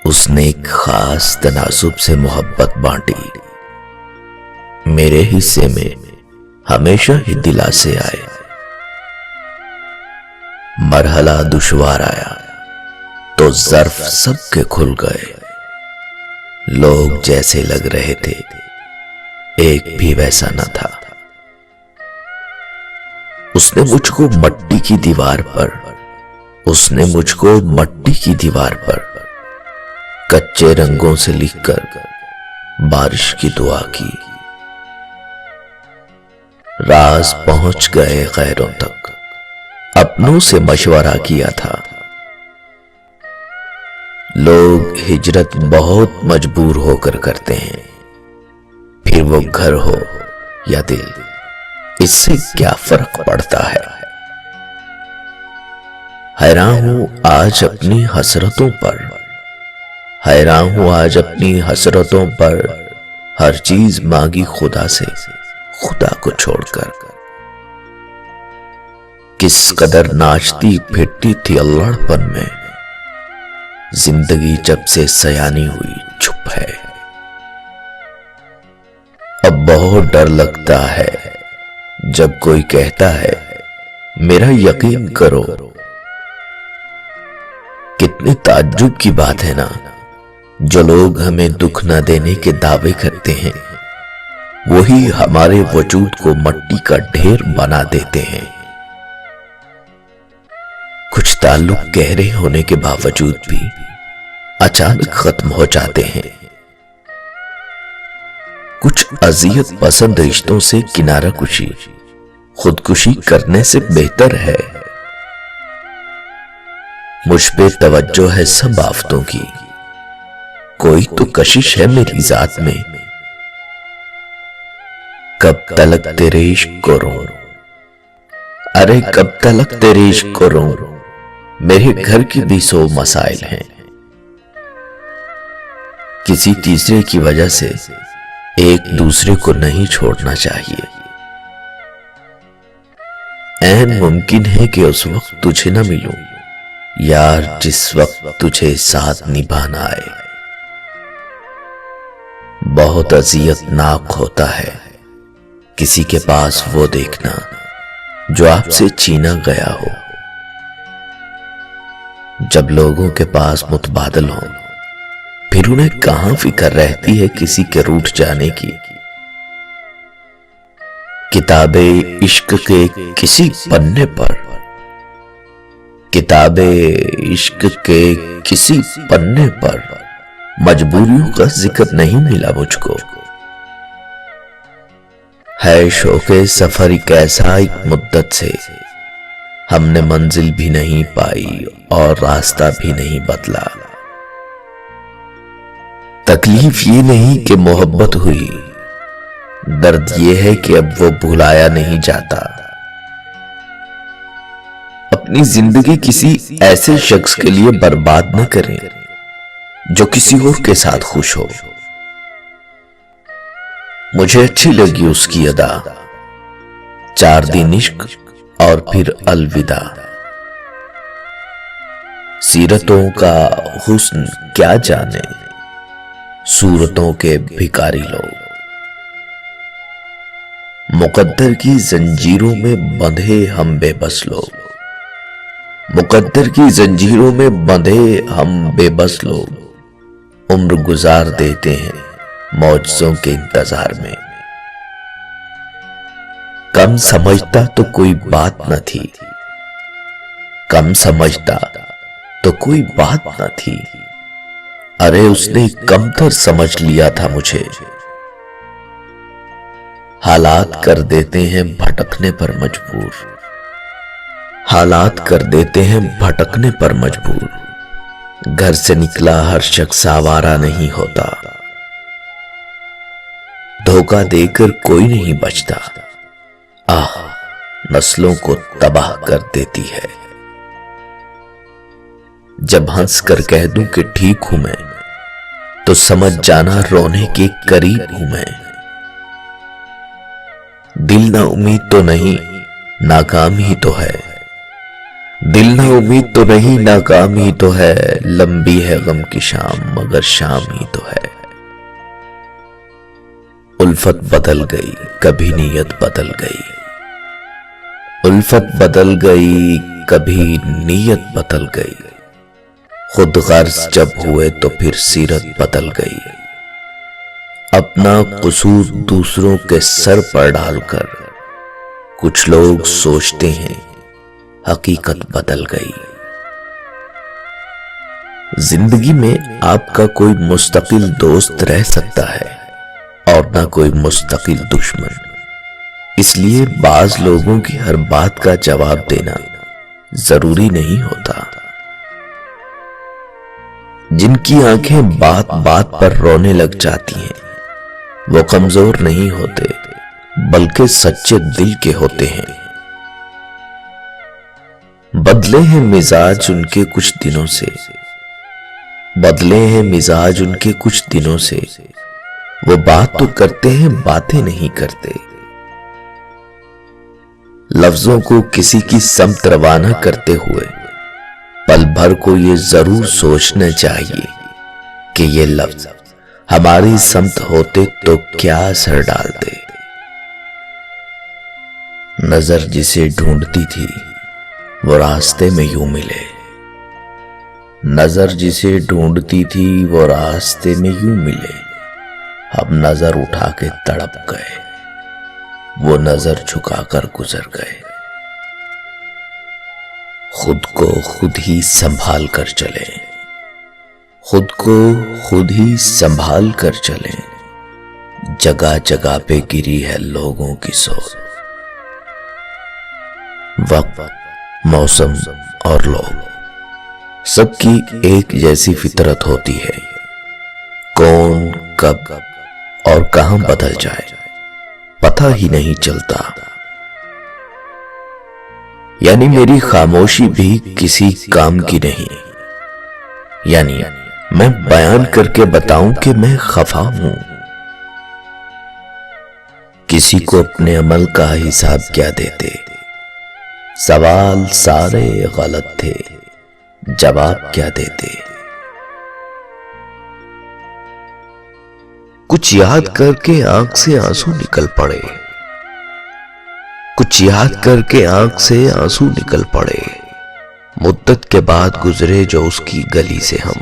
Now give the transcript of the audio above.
उसने एक खास तनासुब से मोहब्बत बांटी। मेरे हिस्से में हमेशा ही दिलासे आए। मरहला दुश्वार आया तो ज़र्फ सबके खुल गए। लोग जैसे लग रहे थे, एक भी वैसा न था। उसने मुझको मट्टी की दीवार पर कच्चे रंगों से लिखकर बारिश की दुआ की। राज पहुंच गए गैरों तक, अपनों से मशवरा किया था। लोग हिजरत बहुत मजबूर होकर करते हैं, फिर वो घर हो या दिल, इससे क्या फर्क पड़ता है। हैरान हूं आज अपनी हसरतों पर, हर चीज मांगी खुदा से, खुदा को छोड़कर। किस कदर नाचती फिरती थी अल्लाहपन में, जिंदगी जब से सयानी हुई चुप है। अब बहुत डर लगता है जब कोई कहता है मेरा यकीन करो। कितनी ताज्जुब की बात है ना, जो लोग हमें दुख न देने के दावे करते हैं, वही हमारे वजूद को मट्टी का ढेर बना देते हैं। कुछ ताल्लुक गहरे होने के बावजूद भी अचानक खत्म हो जाते हैं। कुछ अजियत पसंद रिश्तों से किनारा कुशी खुदकुशी करने से बेहतर है। मुझ पे तवज्जो है सब आफतों की, कोई तो कशिश है मेरी जात में। कब तलक तेरे इश्क को रोऊं, अरे कब तलक तेरे इश्क को रोऊं, मेरे घर की भी 100 मसाइल हैं। किसी तीसरे की वजह से एक दूसरे को नहीं छोड़ना चाहिए। ऐन मुमकिन है कि उस वक्त तुझे न मिलूं यार, जिस वक्त तुझे साथ निभाना आए। बहुत अजियतनाक होता है किसी के पास वो देखना जो आपसे छीना गया हो। जब लोगों के पास मुतबादल हो, फिर उन्हें कहां फिक्र रहती है किसी के रूठ जाने की। किताबे इश्क के किसी पन्ने पर मजबूरियों का जिक्र नहीं मिला मुझको। है शौके सफर एक ऐसा, एक मुद्दत से हमने मंजिल भी नहीं पाई और रास्ता भी नहीं बदला। तकलीफ ये नहीं कि मोहब्बत हुई, दर्द ये है कि अब वो भुलाया नहीं जाता। अपनी जिंदगी किसी ऐसे शख्स के लिए बर्बाद न करें जो किसी और के साथ खुश हो। मुझे अच्छी लगी उसकी अदा, 4 दिन इश्क और फिर अलविदा। सीरतों का हुस्न क्या जाने, सूरतों के भिखारी लोग। मुकद्दर की जंजीरों में बंधे हम बेबस लोग, मुकद्दर की जंजीरों में बंधे हम बेबस लोग। उम्र गुजार देते हैं मौजों के इंतजार में। कम समझता तो कोई बात न थी, कम समझता तो कोई बात न थी। अरे उसने कमतर समझ लिया था मुझे। हालात कर देते हैं भटकने पर मजबूर, हालात कर देते हैं भटकने पर मजबूर। घर से निकला हर शख्स आवारा नहीं होता, धोखा देकर कोई नहीं बचता। आह, नस्लों को तबाह कर देती है। जब हंस कर कह दूं कि ठीक हूं मैं, तो समझ जाना रोने के करीब हूं मैं। दिल ना उम्मीद तो नहीं, नाकाम ही तो है। दिल ना उम्मीद तो नहीं, नाकाम ही तो है। लंबी है गम की शाम, मगर शाम ही तो है। उल्फत बदल गई, कभी नीयत बदल गई। उल्फत बदल गई, कभी नीयत बदल गई। खुद गर्ज जब हुए तो फिर सीरत बदल गई। अपना कसूर दूसरों के सर पर डालकर कुछ लोग सोचते हैं हकीकत बदल गई। जिंदगी में आपका कोई मुस्तकिल दोस्त रह सकता है और ना कोई मुस्तकिल दुश्मन। इसलिए बाज लोगों की हर बात का जवाब देना जरूरी नहीं होता। जिनकी आंखें बात बात पर रोने लग जाती हैं, वो कमजोर नहीं होते बल्कि सच्चे दिल के होते हैं। बदले हैं मिजाज उनके कुछ दिनों से, बदले हैं मिजाज उनके कुछ दिनों से। वो बात तो करते हैं, बातें नहीं करते। लफ्जों को किसी की समत रवाना करते हुए पल भर को ये जरूर सोचना चाहिए कि ये लफ्ज हमारी समत होते तो क्या असर डालते। नजर जिसे ढूंढती थी वो रास्ते में यूं मिले। नजर जिसे ढूंढती थी वो रास्ते में यूं मिले। अब नजर उठा के तड़प गए, वो नजर झुकाकर गुजर गए। खुद को खुद ही संभाल कर चले, खुद को खुद ही संभाल कर चले। जगह जगह पे गिरी है लोगों की सोच। वक्त, मौसम और लोग सबकी एक जैसी फितरत होती है। कौन कब और कहां बदल जाए पता ही नहीं चलता। यानी मेरी खामोशी भी किसी काम की नहीं। यानी मैं बयान करके बताऊं कि मैं खफा हूं। किसी को अपने अमल का हिसाब क्या देते। सवाल सारे गलत थे, जवाब क्या देते। कुछ याद करके आंख से आंसू निकल पड़े, कुछ याद करके आंख से आंसू निकल पड़े। मुद्दत के बाद गुजरे जो उसकी गली से हम।